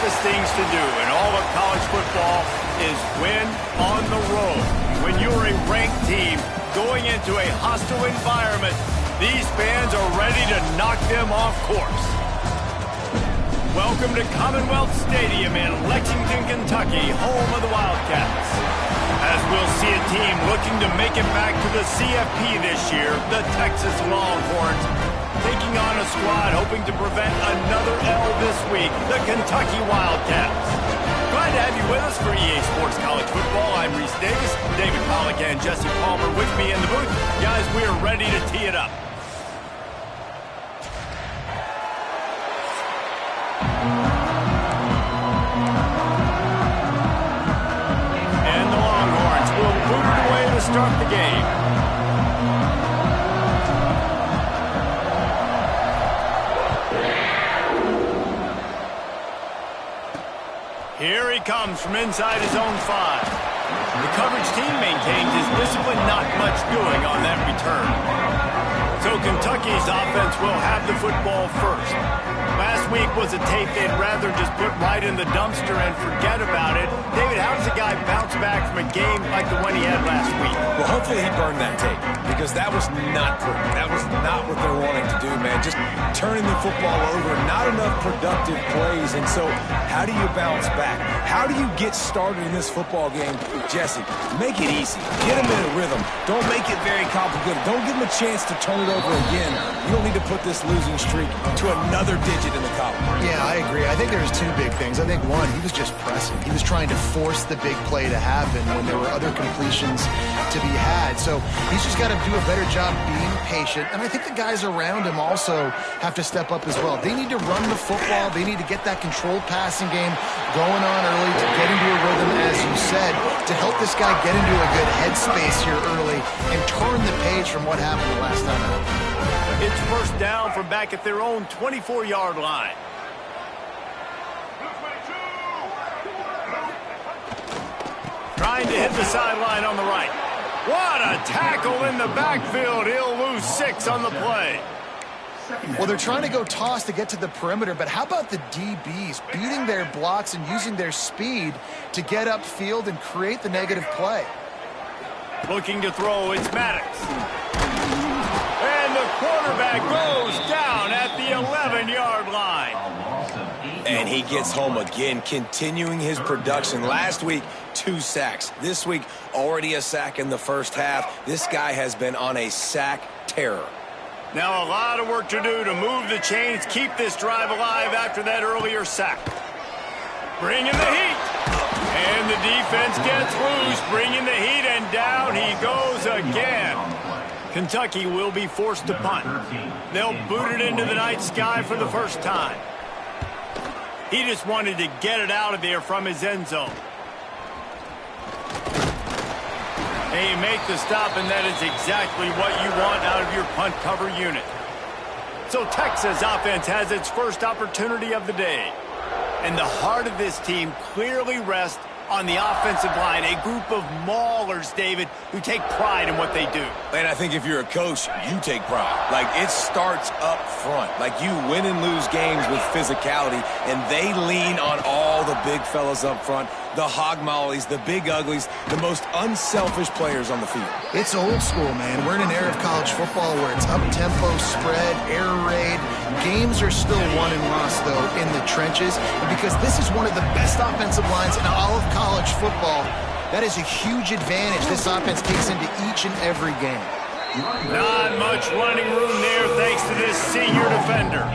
toughest things to do in all of college football is win on the road. When you're a ranked team going into a hostile environment, these fans are ready to knock them off course. Welcome to Commonwealth Stadium in Lexington, Kentucky, home of the Wildcats. As we'll see a team looking to make it back to the CFP this year, the Texas Longhorns, taking on a squad hoping to prevent another L this week, the Kentucky Wildcats. Glad to have you with us for EA Sports College Football. I'm Reese Davis, David Pollack and Jesse Palmer with me in the booth. Guys, we are ready to tee it up. And the Longhorns will boot it away to start the game. Here he comes from inside his own 5. The coverage team maintains his discipline, not much doing on that return. So Kentucky's offense will have the football first. Last week was a tape they'd rather just put right in the dumpster and forget about it. David, how does a guy bounce back from a game like the one he had last week? Well, hopefully he burned that tape, because that was not pretty. That was not what they're wanting to do, man. Just turning the football over, not enough productive plays. And so how do you bounce back? How do you get started in this football game? Jesse, make it easy. Get him in a rhythm. Don't make it very complicated. Don't give him a chance to turn it over again. You don't need to put this losing streak to another digit in the column. Yeah, I agree. I think there's two big things. I think, one, he was just pressing. He was trying to force the big play to happen when there were other completions to be had. So he's just got to do a better job being patient. And I think the guys around him also have to step up as well. They need to run the football. They need to get that controlled passing game going on early to get into a rhythm, as you said, to help this guy get into a good headspace here early and turn the page from what happened the last time out. It's first down from back at their own 24-yard line. Trying to hit the sideline on the right. What a tackle in the backfield. He'll lose 6 on the play. Well, they're trying to go toss to get to the perimeter, but how about the DBs beating their blocks and using their speed to get upfield and create the negative play? Looking to throw, it's Maddox. And the quarterback goes down at the 11-yard line. And he gets home again, continuing his production. Last week, 2 sacks. This week, already a sack in the first half. This guy has been on a sack terror. Now a lot of work to do to move the chains, keep this drive alive after that earlier sack. Bringing the heat. And the defense gets loose, bringing the heat, and down he goes again. Kentucky will be forced to punt. They'll boot it into the night sky for the first time. He just wanted to get it out of there from his end zone. They make the stop, and that is exactly what you want out of your punt cover unit. So Texas offense has its first opportunity of the day. And the heart of this team clearly rests on the offensive line, a group of maulers, David, who take pride in what they do. And I think if you're a coach, you take pride. Like, it starts up front. Like, you win and lose games with physicality, and they lean on all the big fellas up front, the hog mollies, the big uglies, the most unselfish players on the field. It's old school, man. We're in an era of college football where it's up-tempo, spread, air raid. Games are still won and lost, though, in the trenches. And because this is one of the best offensive lines in all of college football, that is a huge advantage this offense takes into each and every game. Not much running room there thanks to this senior defender.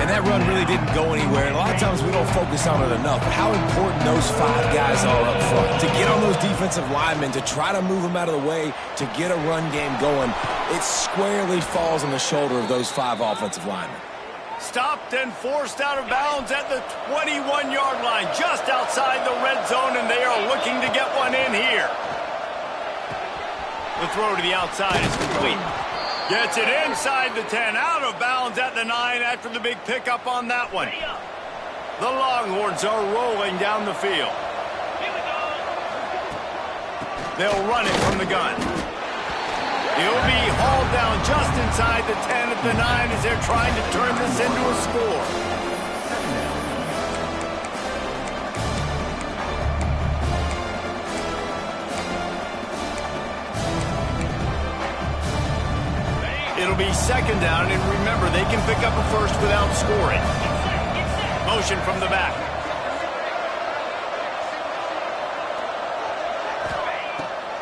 And that run really didn't go anywhere. And a lot of times we don't focus on it enough. But how important those 5 guys are up front. To get on those defensive linemen, to try to move them out of the way, to get a run game going, it squarely falls on the shoulder of those 5 offensive linemen. Stopped and forced out of bounds at the 21-yard line, just outside the red zone, and they are looking to get one in here. The throw to the outside is complete. Gets it inside the 10, out of bounds at the 9 after the big pickup on that one. The Longhorns are rolling down the field. They'll run it from the gun. He'll be hauled down just inside the 10 at the 9 as they're trying to turn this into a score. be second down, and remember, they can pick up a first without scoring. Motion from the back.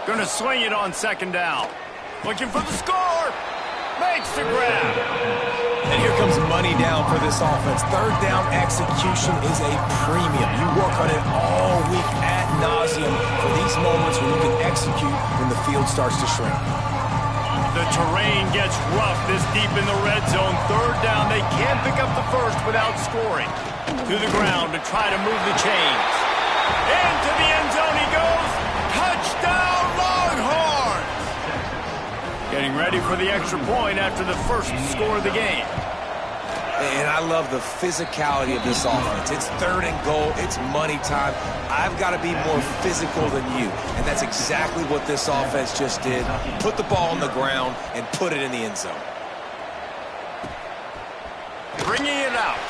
Going to swing it on second down. Looking for the score. Makes the grab. And here comes money down for this offense. Third down execution is a premium. You work on it all week ad nauseum for these moments when you can execute when the field starts to shrink. The terrain gets rough this deep in the red zone. Third down, they can't pick up the first without scoring. To the ground to try to move the chains. Into the end zone he goes. Touchdown, Longhorns! Getting ready for the extra point after the first score of the game. And I love the physicality of this offense. It's third and goal. It's money time. I've got to be more physical than you. And that's exactly what this offense just did. Put the ball on the ground and put it in the end zone. Bringing it out.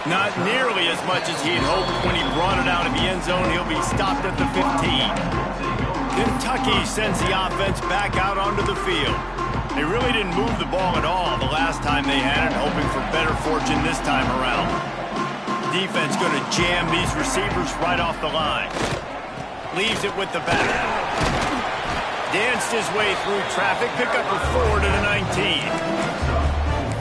Not nearly as much as he had hoped when he brought it out of the end zone. He'll be stopped at the 15. Kentucky sends the offense back out onto the field. They really didn't move the ball at all the last time they had it, hoping for better fortune this time around. Defense going to jam these receivers right off the line. Leaves it with the back. Danced his way through traffic, pick up a 4 to the 19.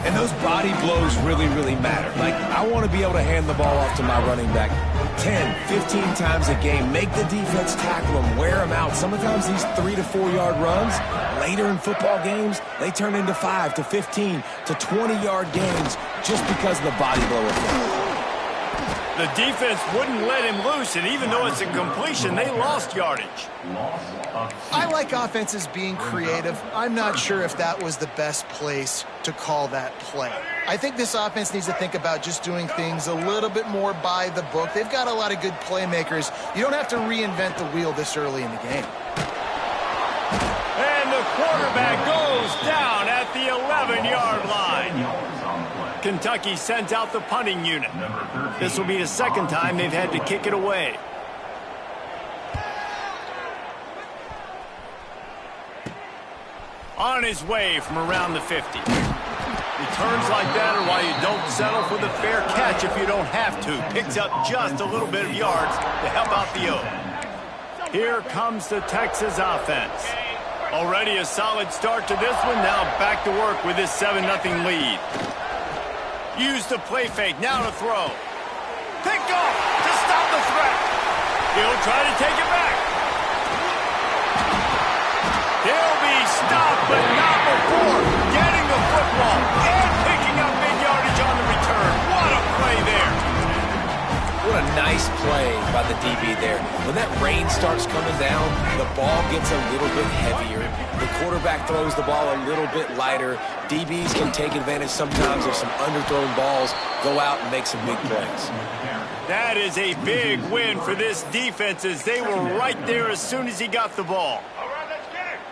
And those body blows really, really matter. Like, I want to be able to hand the ball off to my running back 10, 15 times a game. Make the defense tackle them, wear them out. Sometimes these 3 to 4 yard runs, later in football games, they turn into 5 to 15 to 20-yard games just because of the body blow effect. The defense wouldn't let him loose, and even though it's a completion, they lost yardage. I like offenses being creative. I'm not sure if that was the best place to call that play. I think this offense needs to think about just doing things a little bit more by the book. They've got a lot of good playmakers. You don't have to reinvent the wheel this early in the game. And the quarterback goes down at the 11-yard line. Kentucky sends out the punting unit. This will be the second time they've had to kick it away. On his way from around the 50. Returns like that are why you don't settle for the fair catch if you don't have to. Picks up just a little bit of yards to help out the O. Here comes the Texas offense. Already a solid start to this one. Now back to work with this 7-0 lead. Use the play fake. Now to throw. Pick off to stop the threat. He'll try to take it back. He'll be stopped, but not before getting the football and picking up big yardage on the return. What a play there. What a nice play by the DB there. When that rain starts coming down, the ball gets a little bit heavier. The quarterback throws the ball a little bit lighter. DBs can take advantage sometimes of some underthrown balls, go out and make some big plays. That is a big win for this defense as they were right there as soon as he got the ball.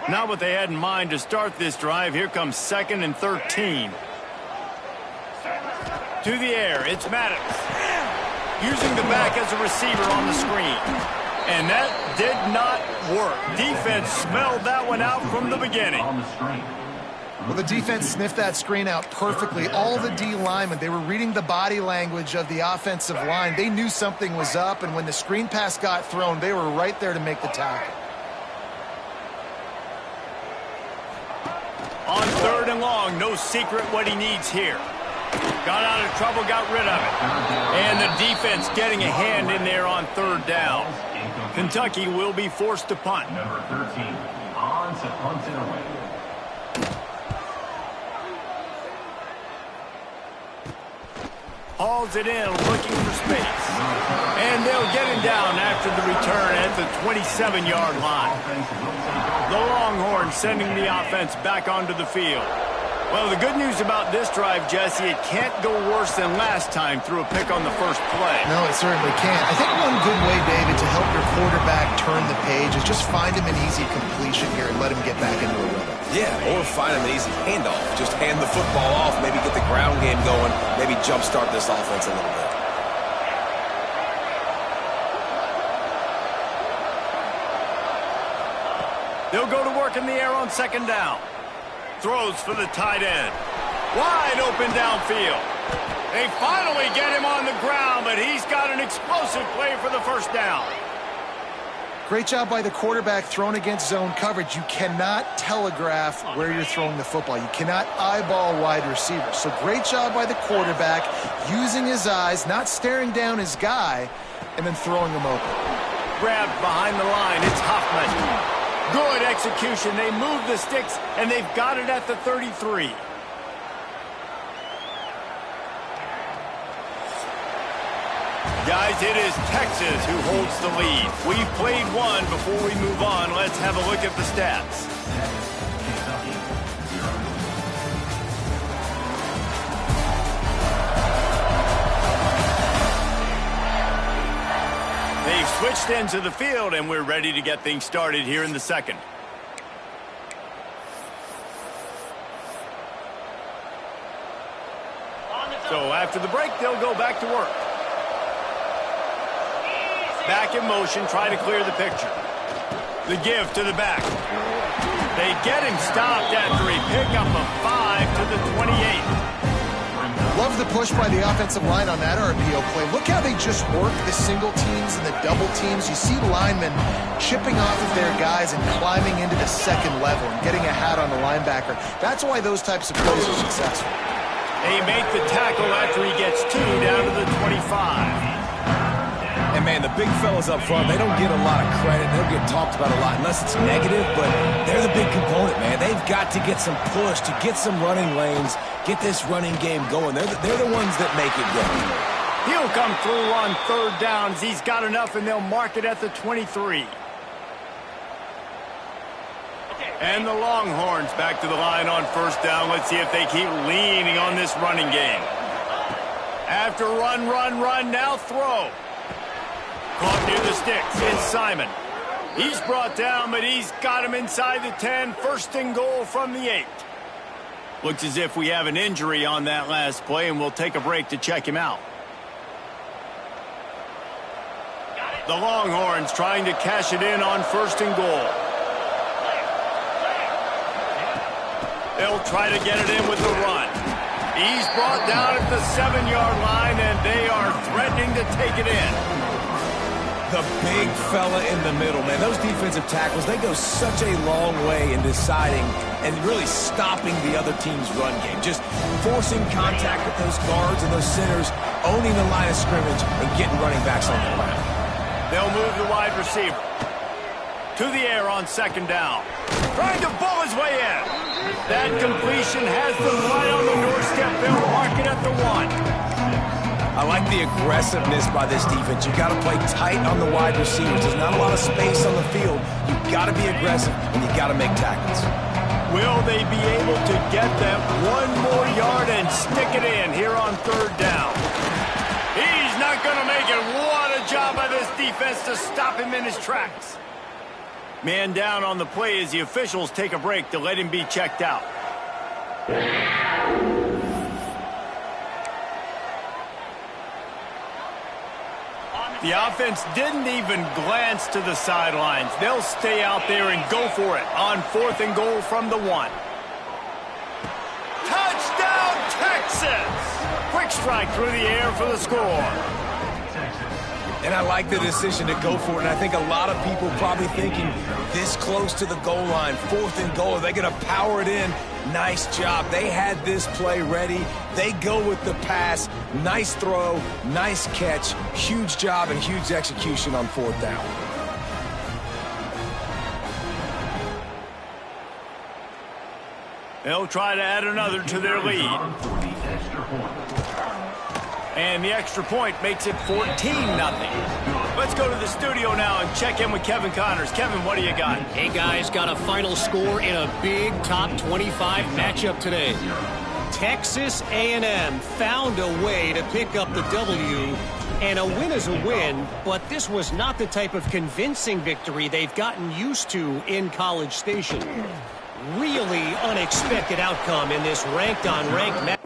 Not what they had in mind to start this drive. Here comes 2nd and 13. To the air, it's Maddox. Using the back as a receiver on the screen. And that did not work. Defense smelled that one out from the beginning. Well, the defense sniffed that screen out perfectly. All the D linemen, they were reading the body language of the offensive line. They knew something was up, and when the screen pass got thrown, they were right there to make the tackle. On 3rd and long, no secret what he needs here. Got out of trouble, got rid of it. And the defense getting a hand in there on 3rd down. Kentucky will be forced to punt. Number 13, on to punt it away. Hauls it in, looking for space. And they'll get him down after the return at the 27-yard line. The Longhorns sending the offense back onto the field. Well, the good news about this drive, Jesse, it can't go worse than last time through a pick on the first play. No, it certainly can't. I think one good way, David, to help your quarterback turn the page is just find him an easy completion here and let him get back into a rhythm. Yeah, or find him an easy handoff. Just hand the football off, maybe get the ground game going, maybe jumpstart this offense a little bit. They'll go to work in the air on 2nd down. Throws for the tight end. Wide open downfield. They finally get him on the ground, but he's got an explosive play for the first down. Great job by the quarterback thrown against zone coverage. You cannot telegraph where you're throwing the football. You cannot eyeball wide receivers. So great job by the quarterback using his eyes, not staring down his guy, and then throwing him open. Grabbed behind the line. It's Hoffman. Good execution. They move the sticks, and they've got it at the 33. Guys, it is Texas who holds the lead. We've played one. Before we move on, let's have a look at the stats. They've switched into the field, and we're ready to get things started here in the second. So after the break, they'll go back to work. Back in motion, trying to clear the picture. The give to the back. They get him stopped after a pickup of 5 to the 28. Love the push by the offensive line on that RPO play. Look how they just work the single teams and the double teams. You see linemen chipping off of their guys and climbing into the second level and getting a hat on the linebacker. That's why those types of plays are successful. They make the tackle after he gets 2 down to the 25. And, man, the big fellas up front, they don't get a lot of credit. They don't get talked about a lot unless it's negative, but they're the big component, man. They've got to get some push, to get some running lanes, get this running game going. They're the ones that make it go. He'll come through on third downs. He's got enough, and they'll mark it at the 23. And the Longhorns back to the line on first down. Let's see if they keep leaning on this running game. After run, now throw. Caught near the sticks. It's Simon. He's brought down, but he's got him inside the 10. First and goal from the 8. Looks as if we have an injury on that last play, and we'll take a break to check him out. The Longhorns trying to cash it in on first and goal. They'll try to get it in with the run. He's brought down at the 7-yard line, and they are threatening to take it in. The big fella in the middle, man. Those defensive tackles, they go such a long way in deciding and really stopping the other team's run game. Just forcing contact with those guards and those centers, owning the line of scrimmage, and getting running backs on the ground. They'll move the wide receiver to the air on second down. Trying to bull his way in. That completion has them right on the doorstep. They'll mark it at the 1. I like the aggressiveness by this defense. You got to play tight on the wide receivers. There's not a lot of space on the field. You got to be aggressive, and you got to make tackles. Will they be able to get that 1 more yard and stick it in here on third down? He's not going to make it. What a job by this defense to stop him in his tracks. Man down on the play as the officials take a break to let him be checked out. The offense didn't even glance to the sidelines. They'll stay out there and go for it on fourth and goal from the 1. Touchdown, Texas! Quick strike through the air for the score. And I like the decision to go for it. And I think a lot of people probably thinking this close to the goal line, fourth and goal, are they going to power it in? Nice job. They had this play ready. They go with the pass. Nice throw, nice catch, huge job and huge execution on fourth down. They'll try to add another to their lead. And the extra point makes it 14-0. Let's go to the studio now and check in with Kevin Connors. Kevin, what do you got? Hey, guys, got a final score in a big top 25 matchup today. Texas A&M found a way to pick up the W, and a win is a win, but this was not the type of convincing victory they've gotten used to in College Station. Really unexpected outcome in this ranked-on-ranked match.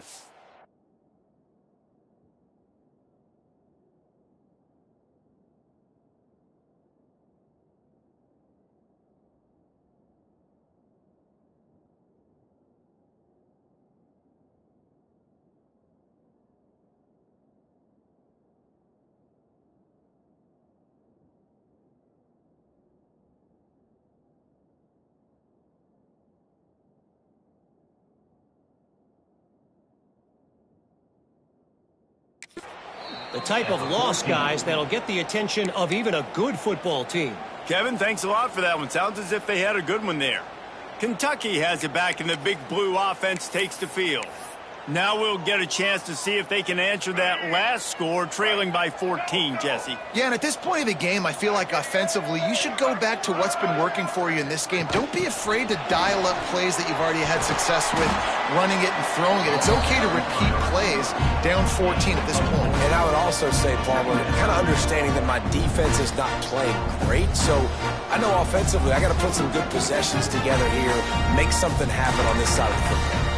The type of loss, guys, that'll get the attention of even a good football team. Kevin, thanks a lot for that one. Sounds as if they had a good one there. Kentucky has it back, and the big blue offense takes the field. Now we'll get a chance to see if they can answer that last score, trailing by 14, Jesse. Yeah, and at this point of the game, I feel like offensively, you should go back to what's been working for you in this game. Don't be afraid to dial up plays that you've already had success with, running it and throwing it. It's okay to repeat plays down 14 at this point. And I would also say, Palmer, kind of understanding that my defense is not playing great, so I know offensively I got to put some good possessions together here, make something happen on this side of the football.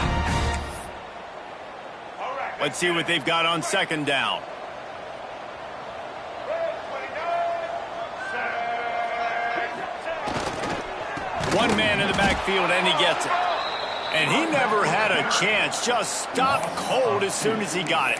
Let's see what they've got on second down. One man in the backfield, and he gets it. And he never had a chance. Just stopped cold as soon as he got it.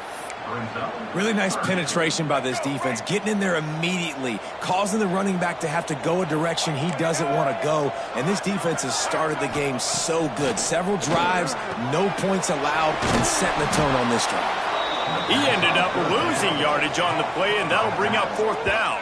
Really nice penetration by this defense, getting in there immediately, causing the running back to have to go a direction he doesn't want to go. And this defense has started the game so good. Several drives, no points allowed, and setting the tone on this drive. He ended up losing yardage on the play, and that'll bring up fourth down.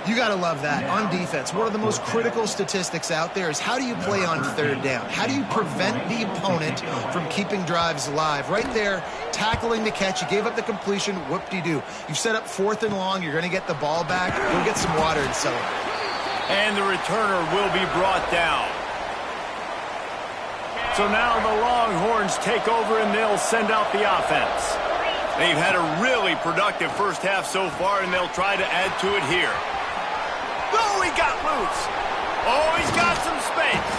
You got to love that. On defense, one of the most critical statistics out there is how do you play on third down? How do you prevent the opponent from keeping drives alive? Right there, tackling the catch. You gave up the completion. Whoop-de-doo. You've set up fourth and long. You're going to get the ball back. Go get some water and celebrate. And the returner will be brought down. So now the Longhorns take over, and they'll send out the offense. They've had a really productive first half so far, and they'll try to add to it here. Oh, he got loose. Oh, he's got some space.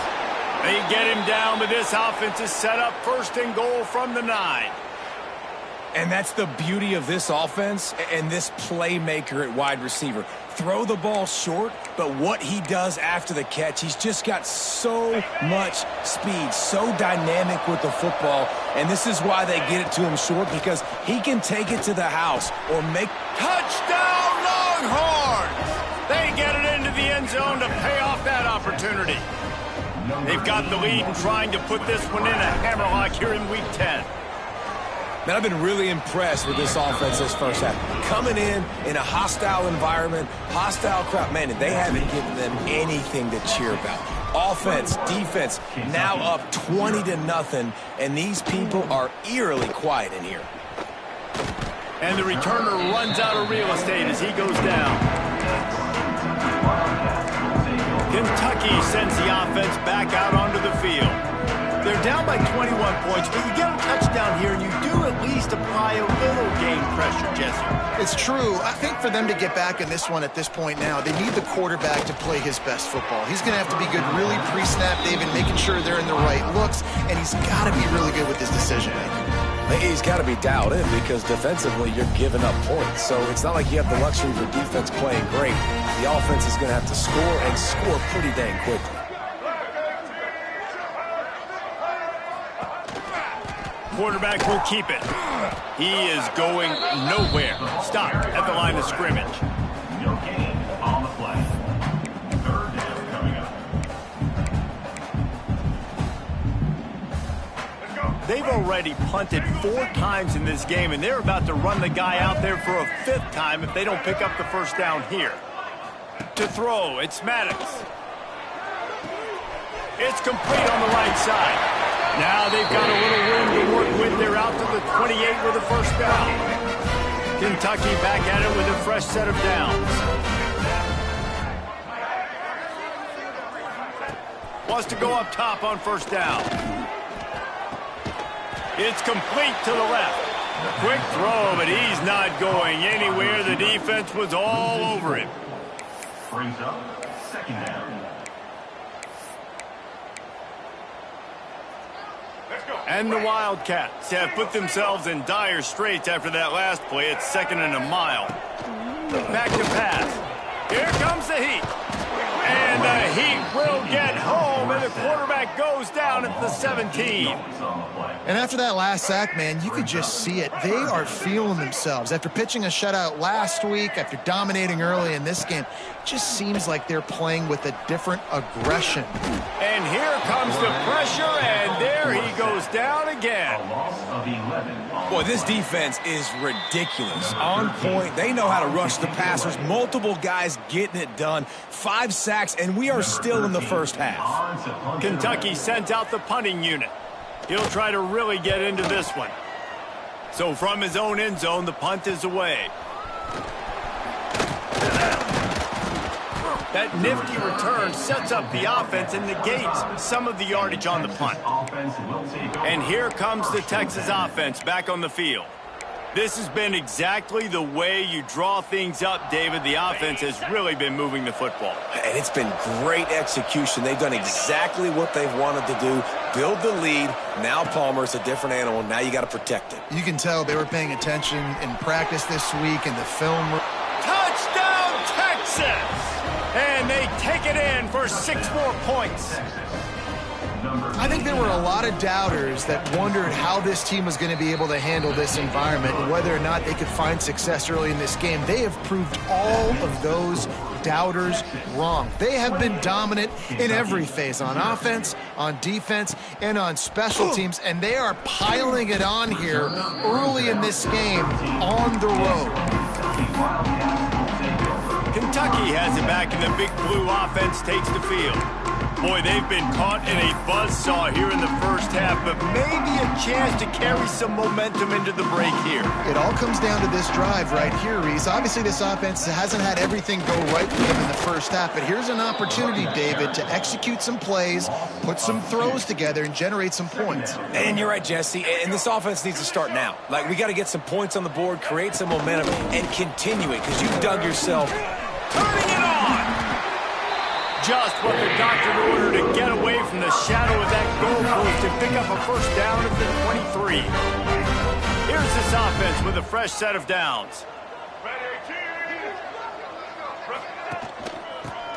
They get him down, but this offense is set up first and goal from the 9. And that's the beauty of this offense and this playmaker at wide receiver. Throw the ball short, but what he does after the catch, he's just got so much speed, so dynamic with the football, and this is why they get it to him short, because he can take it to the house or make... Touchdown, Longhorns! They get it into the end zone to pay off that opportunity. They've got the lead and trying to put this one in a hammerlock here in Week 10. Man, I've been really impressed with this offense this first half. Coming in a hostile environment, hostile crowd, man, and they haven't given them anything to cheer about. Offense, defense, now up 20-0, and these people are eerily quiet in here. And the returner runs out of real estate as he goes down. Kentucky sends the offense back out onto the field. They're down by 21 points, but you get a touchdown here, and you do at least apply a little game pressure, Jesse. It's true. I think for them to get back in this one at this point now, they need the quarterback to play his best football. He's going to have to be good really pre-snap, David, making sure they're in the right looks, and he's got to be really good with his decision-making. He's got to be dialed in because defensively you're giving up points. So it's not like you have the luxury of your defense playing great. The offense is going to have to score and score pretty dang quickly. Quarterback will keep it. He is going nowhere. Stopped at the line of scrimmage. No gain on the play. Third down coming up. They've already punted 4 times in this game, and they're about to run the guy out there for a 5th time if they don't pick up the first down here. To throw, it's Maddox. It's complete on the right side. Now they've got a little room to work with. They're out to the 28 with a first down. Kentucky back at it with a fresh set of downs. Wants to go up top on first down. It's complete to the left. Quick throw, but he's not going anywhere. The defense was all over him. Brings up second down. And the Wildcats have put themselves in dire straits after that last play. It's 2nd and a mile. Back to pass. Here comes the Heat. And the Heat will get home, and the quarterback quarterback goes down at the 17. And after that last sack, man, you could just see it. They are feeling themselves. After pitching a shutout last week, after dominating early in this game, it just seems like they're playing with a different aggression. And here comes the pressure, and there he goes down again. Boy, this defense is ridiculous. On point. They know how to rush the passers. Multiple guys getting it done. 5 sacks, and we are still in the first half. Kentucky sends out the punting unit. He'll try to really get into this one. So from his own end zone, the punt is away. That nifty return sets up the offense and negates some of the yardage on the punt. And here comes the Texas offense back on the field. This has been exactly the way you draw things up, David. The offense has really been moving the football. And it's been great execution. They've done exactly what they've wanted to do. Build the lead. Now Palmer's a different animal. Now you got to protect it. You can tell they were paying attention in practice this week in the film. Touchdown, Texas! And they take it in for 6 more points. I think there were a lot of doubters that wondered how this team was going to be able to handle this environment and whether or not they could find success early in this game. They have proved all of those doubters wrong. They have been dominant in every phase, on offense, on defense, and on special teams, and they are piling it on here early in this game on the road. Kentucky has it back, and the big blue offense takes the field. Boy, they've been caught in a buzzsaw here in the first half, but maybe a chance to carry some momentum into the break here. It all comes down to this drive right here, Reese. Obviously, this offense hasn't had everything go right for them in the first half, but here's an opportunity, David, to execute some plays, put some throws together, and generate some points. And you're right, Jesse, and this offense needs to start now. Like, we got to get some points on the board, create some momentum, and continue it, because you've dug yourself. Turning it on! Just what the doctor ordered to get away from the shadow of that goalpost and pick up a first down at the 23. Here's this offense with a fresh set of downs.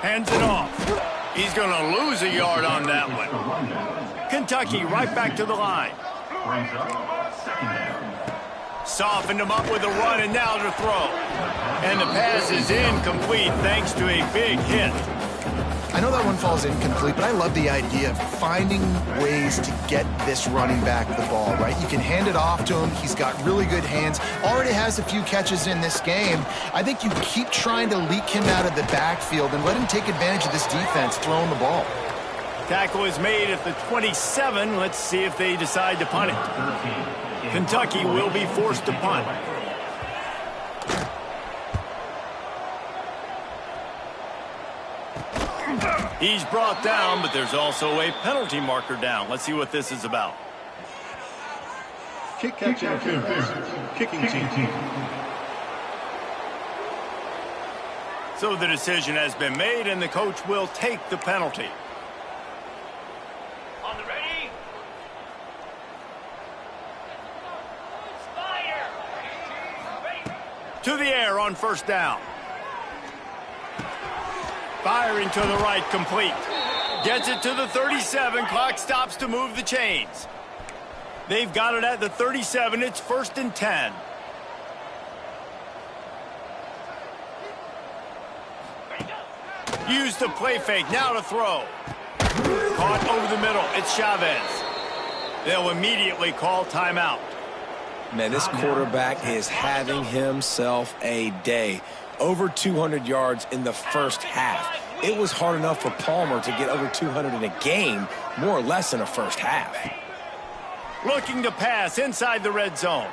Hands it off. He's going to lose a yard on that one. Kentucky right back to the line. Softened him up with a run, and now to throw. And the pass is incomplete thanks to a big hit. I know that one falls incomplete, but I love the idea of finding ways to get this running back the ball, right? You can hand it off to him. He's got really good hands. Already has a few catches in this game. I think you keep trying to leak him out of the backfield and let him take advantage of this defense throwing the ball. Tackle is made at the 27. Let's see if they decide to punt it. Kentucky will be forced to punt. He's brought down, but there's also a penalty marker down. Let's see what this is about. Kick interference. Kicking team. So the decision has been made, and the coach will take the penalty. On the ready? To the air on first down. Firing to the right, complete. Gets it to the 37. Clock stops to move the chains. They've got it at the 37. It's 1st and 10. Use the play fake. Now to throw. Caught over the middle. It's Chavez. They'll immediately call timeout. Man, this quarterback is having himself a day. Over 200 yards in the first half. It was hard enough for Palmer to get over 200 in a game, more or less in a first half. Looking to pass inside the red zone.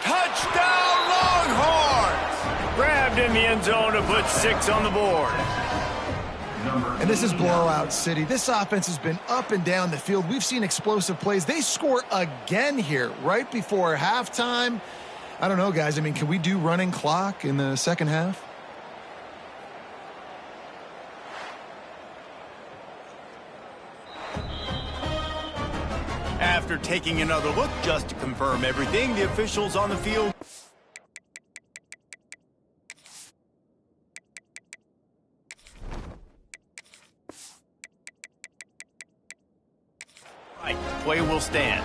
Touchdown, Longhorns! Grabbed in the end zone to put 6 on the board. And this is blowout city. This offense has been up and down the field. We've seen explosive plays. They score again here right before halftime. I don't know, guys. I mean, can we do running clock in the second half? After taking another look just to confirm everything, the officials on the field play will stand.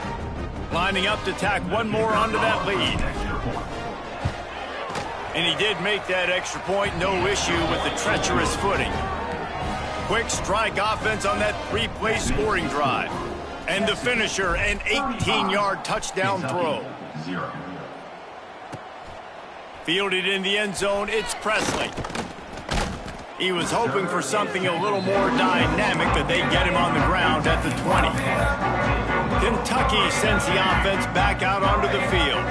Lining up to tack one more onto that lead. And he did make that extra point, no issue with the treacherous footing. Quick strike offense on that 3-play scoring drive. And the finisher, an 18-yard touchdown throw. Fielded in the end zone, it's Presley. He was hoping for something a little more dynamic, that they get him on the ground at the 20. Kentucky sends the offense back out onto the field.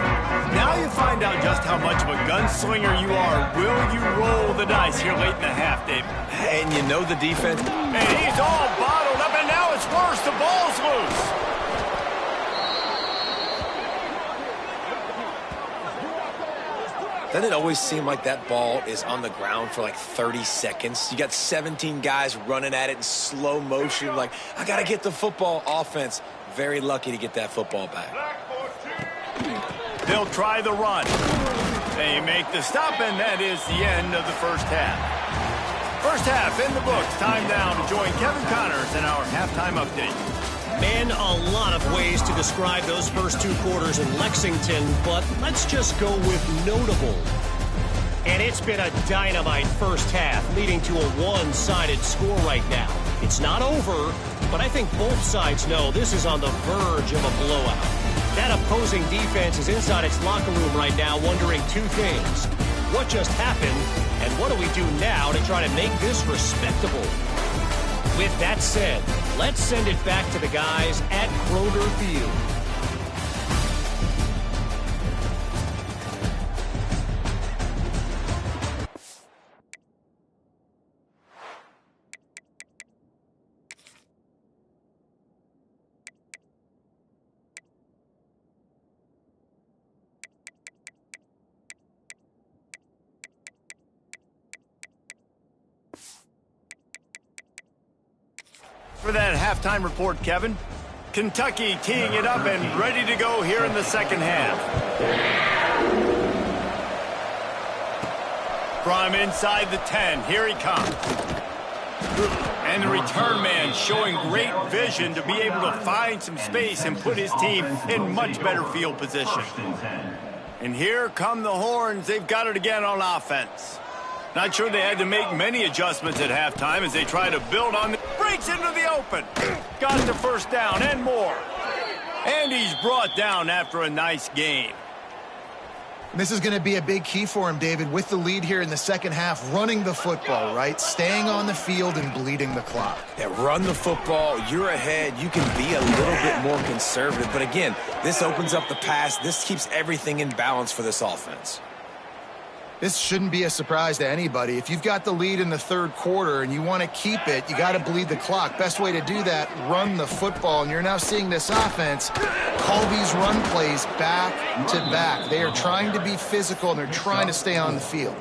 Now you find out just how much of a gunslinger you are. Will you roll the dice here late in the half, Dave? And you know the defense. And he's all bottled up, and now it's worse. The ball's loose. Doesn't it always seem like that ball is on the ground for like 30 seconds? You got 17 guys running at it in slow motion. Like, I got to get the football. Offense, very lucky to get that football back. They'll try the run. They make the stop, and that is the end of the first half. First half in the books. Time now to join Kevin Connors in our halftime update. Man, a lot of ways to describe those first 2 quarters in Lexington, but let's just go with notable. And it's been a dynamite first half, leading to a one-sided score right now. It's not over, but I think both sides know this is on the verge of a blowout. That opposing defense is inside its locker room right now wondering 2 things. What just happened, and what do we do now to try to make this respectable? With that said, let's send it back to the guys at Kroger Field. For that halftime report, Kevin. Kentucky teeing it up and ready to go here in the second half. From inside the 10, here he comes. And the return man showing great vision to be able to find some space and put his team in much better field position. And here come the Horns. They've got it again on offense. Not sure they had to make many adjustments at halftime as they try to build on the... Breaks into the open. Got the first down and more. And he's brought down after a nice game. This is going to be a big key for him, David, with the lead here in the second half, running the football, right? Staying on the field and bleeding the clock. Yeah, run the football. You're ahead. You can be a little bit more conservative. But again, this opens up the pass. This keeps everything in balance for this offense. This shouldn't be a surprise to anybody. If you've got the lead in the third quarter and you want to keep it, you got to bleed the clock. Best way to do that, run the football. And you're now seeing this offense call these run plays back to back. They are trying to be physical, and they're trying to stay on the field.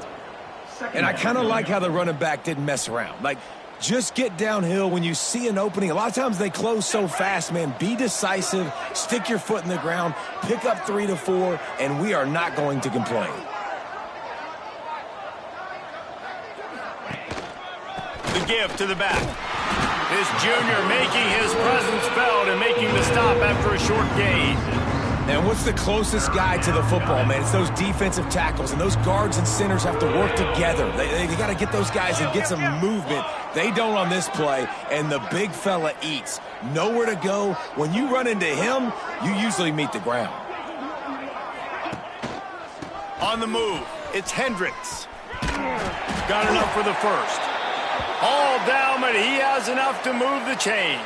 And I kind of like how the running back didn't mess around. Like, just get downhill when you see an opening. A lot of times they close so fast, man. Be decisive, stick your foot in the ground, pick up 3 to 4, and we are not going to complain. The give to the back. This junior making his presence felt and making the stop after a short gain. And what's the closest guy to the football, man? It's those defensive tackles, and those guards and centers have to work together. They got to get those guys and get some movement. They don't on this play, and the big fella eats. Nowhere to go. When you run into him, you usually meet the ground. On the move, it's Hendricks. Got enough for the first. All down, but he has enough to move the chains.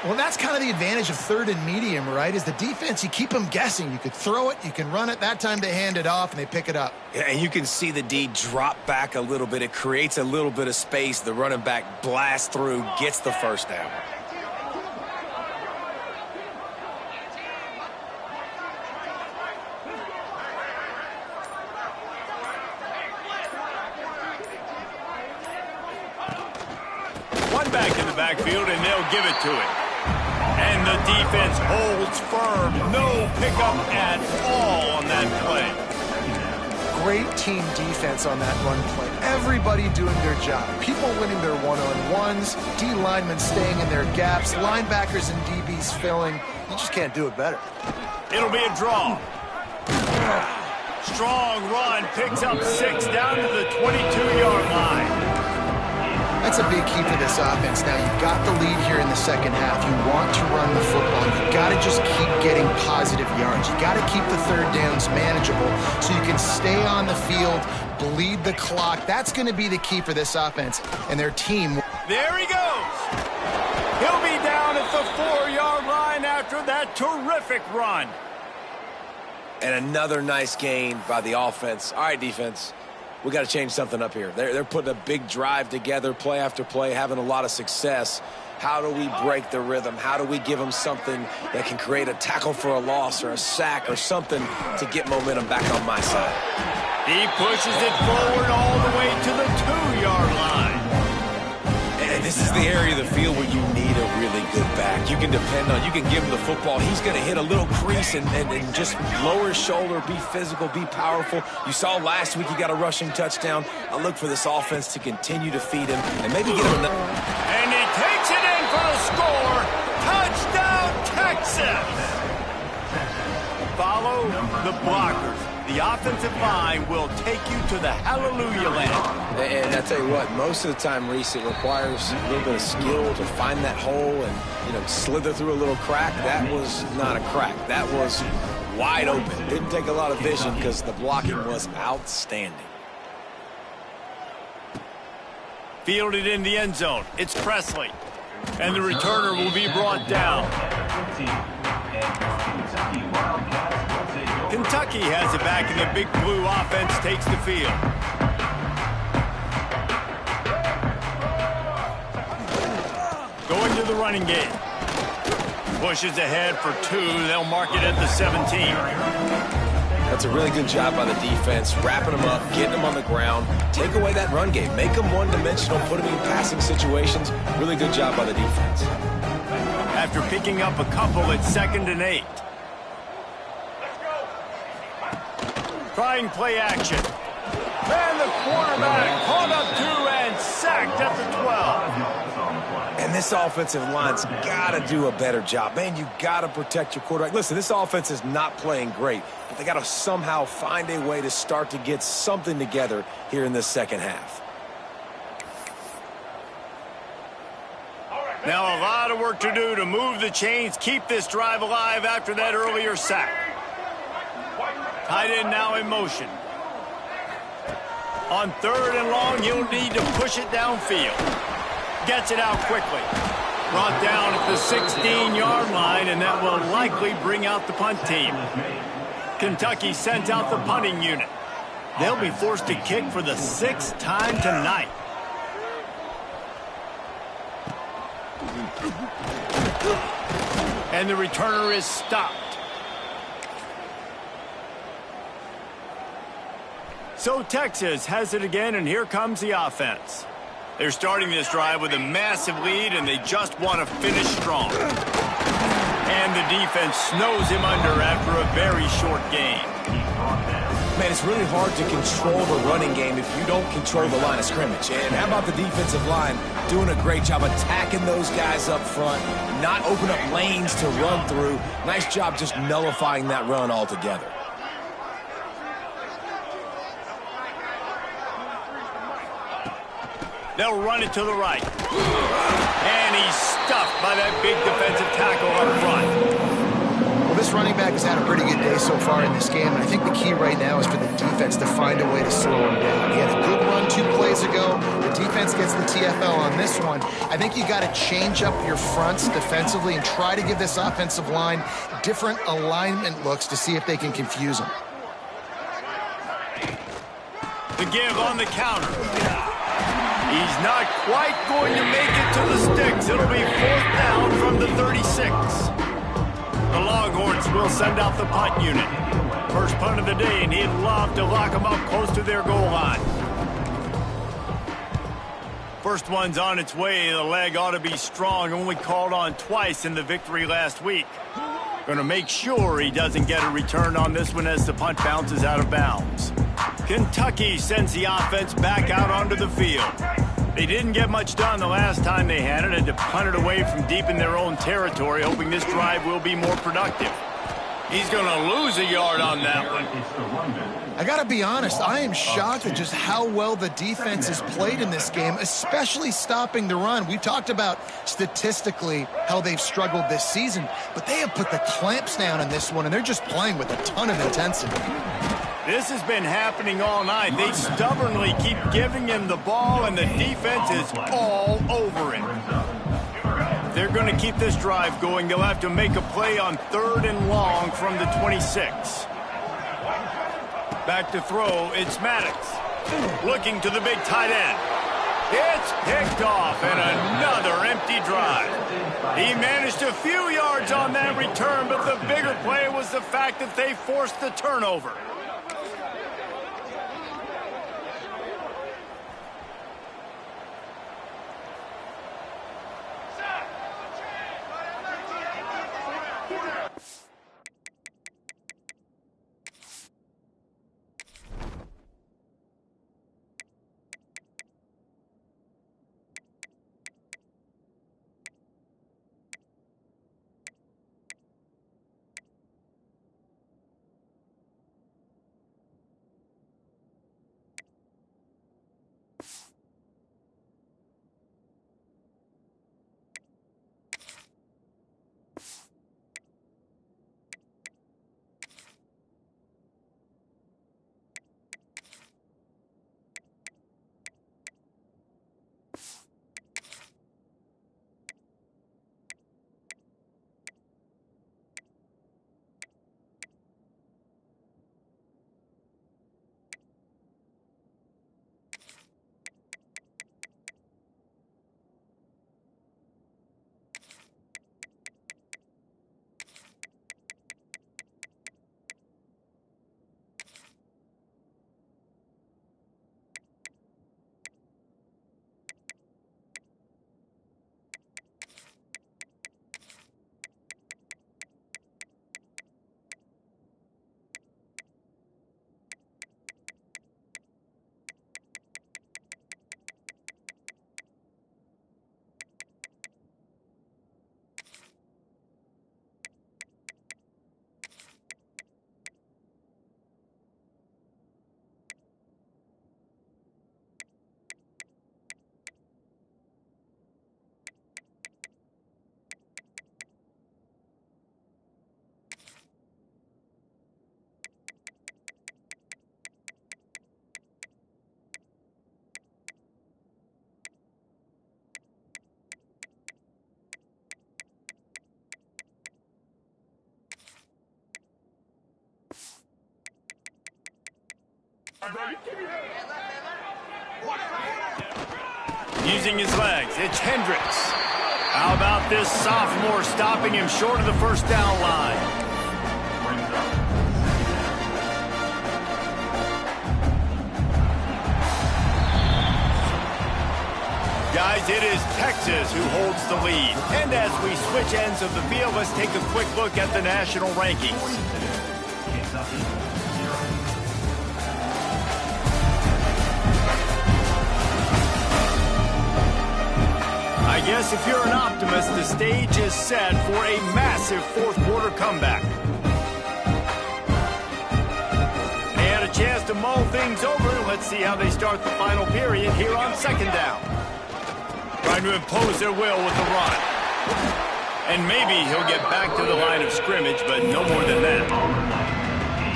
Well, that's kind of the advantage of third and medium, right? Is the defense, you keep them guessing. You could throw it, you can run it. That time they hand it off, and they pick it up. Yeah, and you can see the D drop back a little bit. It creates a little bit of space. The running back blasts through, gets the first down. Back in the backfield, and they'll give it to it. And the defense holds firm. No pickup at all on that play. great team defense on that run play. Everybody doing their job. People winning their one-on-ones, D linemen staying in their gaps, linebackers and DBs filling. You just can't do it better. It'll be a draw. Strong run, picks up 6 down to the 22-yard line. That's a big key for this offense. Now, you've got the lead here in the second half. You want to run the football. You've got to just keep getting positive yards. You've got to keep the third downs manageable so you can stay on the field, bleed the clock. That's going to be the key for this offense and their team. There he goes. He'll be down at the 4-yard line after that terrific run. And another nice gain by the offense. All right, defense. We got to change something up here. They're putting a big drive together, play after play, having a lot of success. How do we break the rhythm? How do we give them something that can create a tackle for a loss or a sack or something to get momentum back on my side? He pushes it forward all the way to the 2-yard line. And this is the area of the field where you need a really good back. You can depend on, you can give him the football. He's going to hit a little crease and just lower his shoulder, be physical, be powerful. You saw last week he got a rushing touchdown. I look for this offense to continue to feed him and maybe get him another. And he takes it in for the score. Touchdown, Texas. Follow the blockers. The offensive line will take you to the hallelujah land. And I tell you what, most of the time, Reese, it requires a little bit of skill to find that hole and, slither through a little crack. That was not a crack. That was wide open. Didn't take a lot of vision because the blocking was outstanding. Fielded in the end zone. It's Presley. And the returner will be brought down. Kentucky has it back, and the Big Blue offense takes the field. Going to the running game. Pushes ahead for 2. They'll mark it at the 17. That's a really good job by the defense, wrapping them up, getting them on the ground, take away that run game, make them one-dimensional, put them in passing situations. Really good job by the defense. After picking up a couple at 2nd and 8. Trying play action. And the quarterback caught up 2 and sacked at the 12. And this offensive line's got to do a better job. Man, you got to protect your quarterback. Listen, this offense is not playing great, but they got to somehow find a way to start to get something together here in this second half. Now a lot of work to do to move the chains, keep this drive alive after that earlier sack. Tight end now in motion. On 3rd and long, he'll need to push it downfield. Gets it out quickly. Brought down at the 16-yard line, and that will likely bring out the punt team. Kentucky sent out the punting unit. They'll be forced to kick for the 6th time tonight. And the returner is stopped. So Texas has it again, and here comes the offense. They're starting this drive with a massive lead, and they just want to finish strong. And the defense snows him under after a very short game. Man, it's really hard to control the running game if you don't control the line of scrimmage. And how about the defensive line doing a great job attacking those guys up front, not open up lanes to run through. Nice job just nullifying that run altogether. They'll run it to the right. And he's stuffed by that big defensive tackle up front. Well, this running back has had a pretty good day so far in this game, and I think the key right now is for the defense to find a way to slow him down. He had a good run 2 plays ago. The defense gets the TFL on this one. I think you got to change up your fronts defensively and try to give this offensive line different alignment looks to see if they can confuse him. The give on the counter. He's not quite going to make it to the sticks. It'll be 4th down from the 36. The Longhorns will send out the punt unit. First punt of the day, and he'd love to lock them up close to their goal line. First one's on its way. The leg ought to be strong. Only called on twice in the victory last week. Going to make sure he doesn't get a return on this one as the punt bounces out of bounds. Kentucky sends the offense back out onto the field. They didn't get much done the last time they had it, and to punt it away from deep in their own territory, hoping this drive will be more productive. He's going to lose a yard on that one. I got to be honest, I am shocked at just how well the defense has played in this game, especially stopping the run. We talked about statistically how they've struggled this season, but they have put the clamps down in this one, and they're just playing with a ton of intensity. This has been happening all night. They stubbornly keep giving him the ball, and the defense is all over it. They're going to keep this drive going. They'll have to make a play on 3rd and long from the 26. Back to throw, it's Maddox. Looking to the big tight end. It's picked off, and another empty drive. He managed a few yards on that return, but the bigger play was the fact that they forced the turnover. Using his legs, it's Hendricks. How about this sophomore stopping him short of the first down line? Guys, it is Texas who holds the lead. And as we switch ends of the field, let's take a quick look at the national rankings. I guess if you're an optimist, the stage is set for a massive fourth-quarter comeback. They had a chance to mull things over. Let's see how they start the final period here on 2nd down. Trying to impose their will with the run. And maybe he'll get back to the line of scrimmage, but no more than that.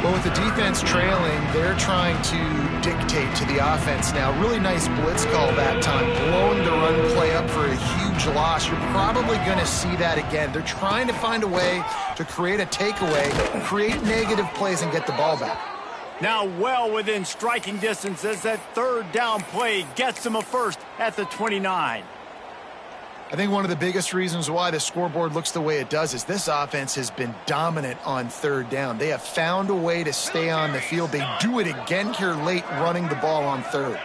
Well, with the defense trailing, they're trying to dictate to the offense now. Really nice blitz call that time, blowing the run play up for a huge loss. You're probably going to see that again. They're trying to find a way to create a takeaway, create negative plays, and get the ball back. Now well within striking distance as that 3rd down play gets them a first at the 29. I think one of the biggest reasons why the scoreboard looks the way it does is this offense has been dominant on 3rd down. They have found a way to stay on the field. They do it again here late, running the ball on 3rd.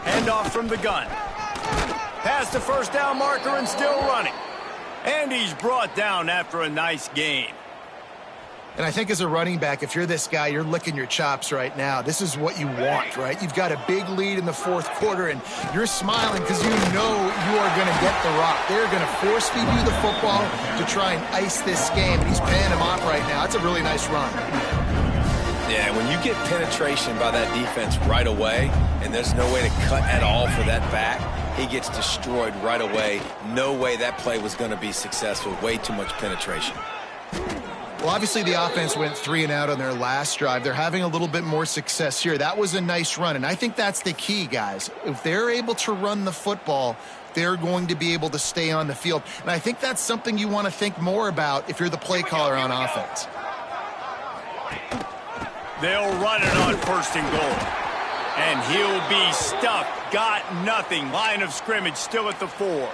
Handoff from the gun. Past the first down marker and still running. And he's brought down after a nice gain. And I think as a running back, if you're this guy, you're licking your chops right now. This is what you want, right? You've got a big lead in the fourth quarter, and you're smiling because you know you are going to get the rock. They're going to force feed you the football to try and ice this game, and he's paying him off right now. That's a really nice run. Yeah, when you get penetration by that defense right away, and there's no way to cut at all for that back, he gets destroyed right away. No way that play was going to be successful. Way too much penetration. Well, obviously the offense went 3 and out on their last drive. They're having a little bit more success here. That was a nice run, and I think that's the key, guys. If they're able to run the football, they're going to be able to stay on the field. And I think that's something you want to think more about if you're the play caller on offense. They'll run it on 1st and goal. And he'll be stuffed. Got nothing. Line of scrimmage still at the 4.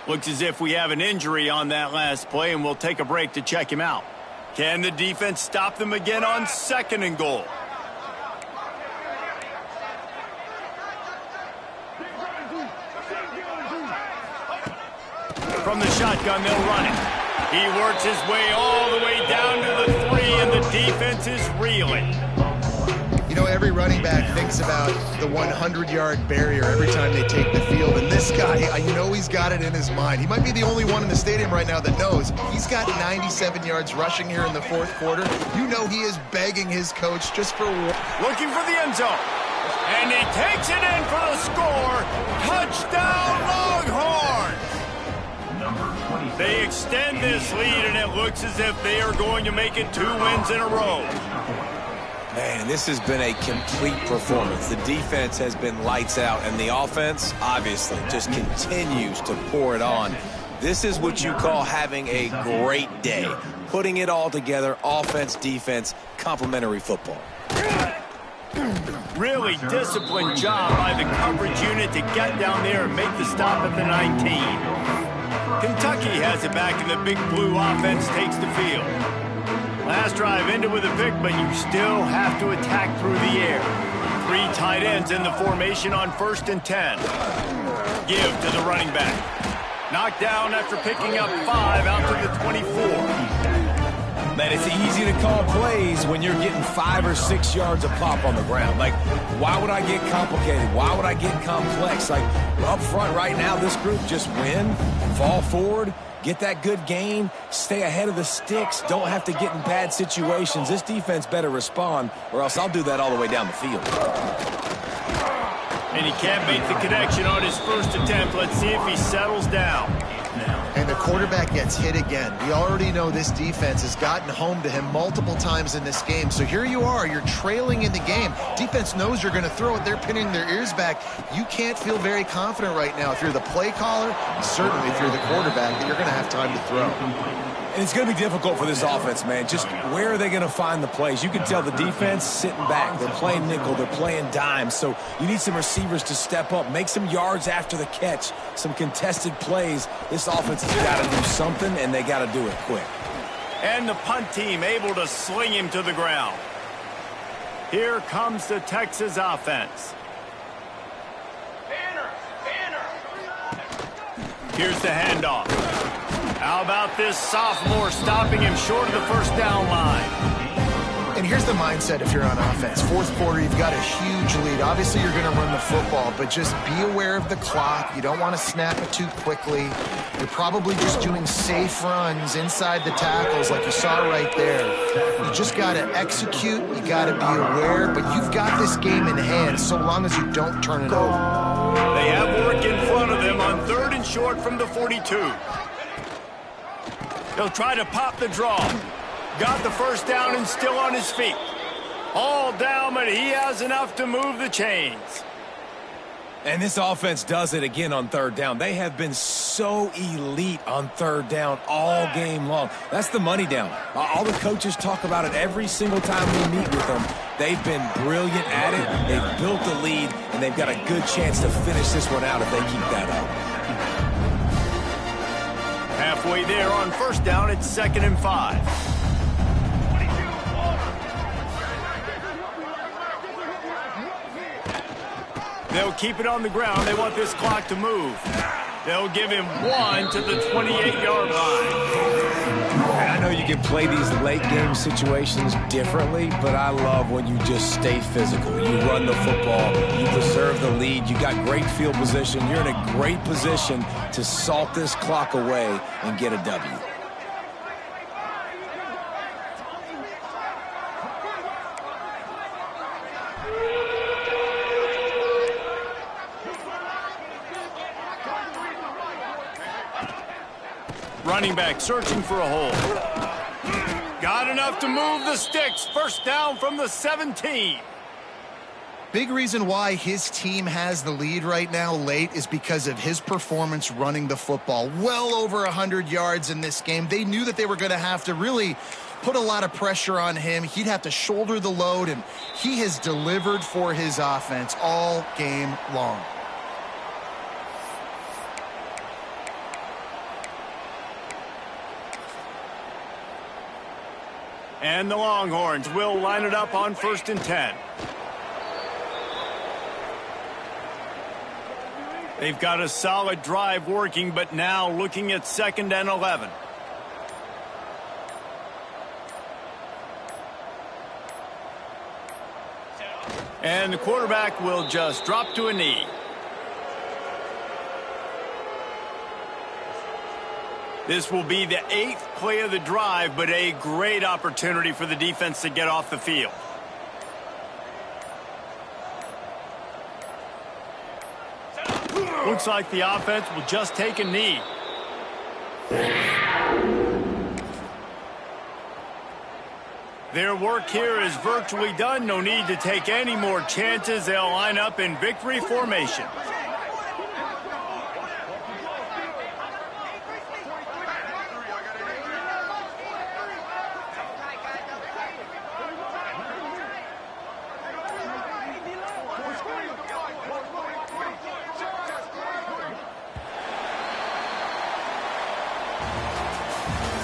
Looks as if we have an injury on that last play, and we'll take a break to check him out. Can the defense stop them again on 2nd and goal? From the shotgun, they'll run it. He works his way all the way down to the 3, and the defense is reeling. You know, every running back thinks about the 100-yard barrier every time they take the field. And this guy, I know he's got it in his mind. He might be the only one in the stadium right now that knows. He's got 97 yards rushing here in the fourth quarter. You know he is begging his coach just for one. Looking for the end zone. And he takes it in for the score. Touchdown, Longhorns! They extend this lead, and it looks as if they are going to make it 2 wins in a row. Man, this has been a complete performance. The defense has been lights out, and the offense, obviously, just continues to pour it on. This is what you call having a great day. Putting it all together, offense, defense, complementary football. Really disciplined job by the coverage unit to get down there and make the stop at the 19. Kentucky has it back, and the Big Blue offense takes the field. Last drive ended with a pick, but you still have to attack through the air. 3 tight ends in the formation on 1st and 10. Give to the running back. Knocked down after picking up 5 out to the 24. Man, it's easy to call plays when you're getting 5 or 6 yards a pop on the ground. Like, why would I get complicated? Why would I get complex? Like, up front right now, this group just win, fall forward, get that good gain, stay ahead of the sticks, don't have to get in bad situations. This defense better respond, or else I'll do that all the way down the field. And he can't make the connection on his first attempt. Let's see if he settles down. And the quarterback gets hit again. We already know this defense has gotten home to him multiple times in this game. So here you are, you're trailing in the game. Defense knows you're going to throw it. They're pinning their ears back. You can't feel very confident right now if you're the play caller, and certainly if you're the quarterback, that you're going to have time to throw. And it's going to be difficult for this offense, man. Just where are they going to find the plays? You can tell the defense sitting back. They're playing nickel. They're playing dime. So you need some receivers to step up, make some yards after the catch, some contested plays. This offense has got to do something, and they got to do it quick. And the punt team able to sling him to the ground. Here comes the Texas offense. Here's the handoff. How about this sophomore stopping him short of the first down line? And here's the mindset if you're on offense. Fourth quarter, you've got a huge lead. Obviously, you're going to run the football, but just be aware of the clock. You don't want to snap it too quickly. You're probably just doing safe runs inside the tackles like you saw right there. You just got to execute. You got to be aware, but you've got this game in hand so long as you don't turn it over. They have work in front of them on 3rd and short from the 42. He'll try to pop the draw. Got the first down and still on his feet. All down, but he has enough to move the chains. And this offense does it again on 3rd down. They have been so elite on 3rd down all game long. That's the money down. All the coaches talk about it every single time we meet with them. They've been brilliant at it. They've built the lead, and they've got a good chance to finish this one out if they keep that up. Halfway there on 1st down, it's 2nd and 5. They'll keep it on the ground. They want this clock to move. They'll give him 1 to the 28-yard line. And I know you can play these late game situations differently, but I love when you just stay physical. You run the football, you preserve the lead, you got great field position. You're in a great position to salt this clock away and get a W. Running back searching for a hole. Got enough to move the sticks. First down from the 17. Big reason why his team has the lead right now late is because of his performance running the football. Well over 100 yards in this game. They knew that they were going to have to really put a lot of pressure on him. He'd have to shoulder the load, and he has delivered for his offense all game long. And the Longhorns will line it up on 1st and 10. They've got a solid drive working, but now looking at 2nd and 11. And the quarterback will just drop to a knee. This will be the 8th play of the drive, but a great opportunity for the defense to get off the field. Looks like the offense will just take a knee. Their work here is virtually done. No need to take any more chances. They'll line up in victory formation.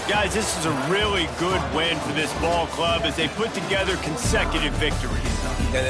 Guys, this is a really good win for this ball club as they put together consecutive victories. And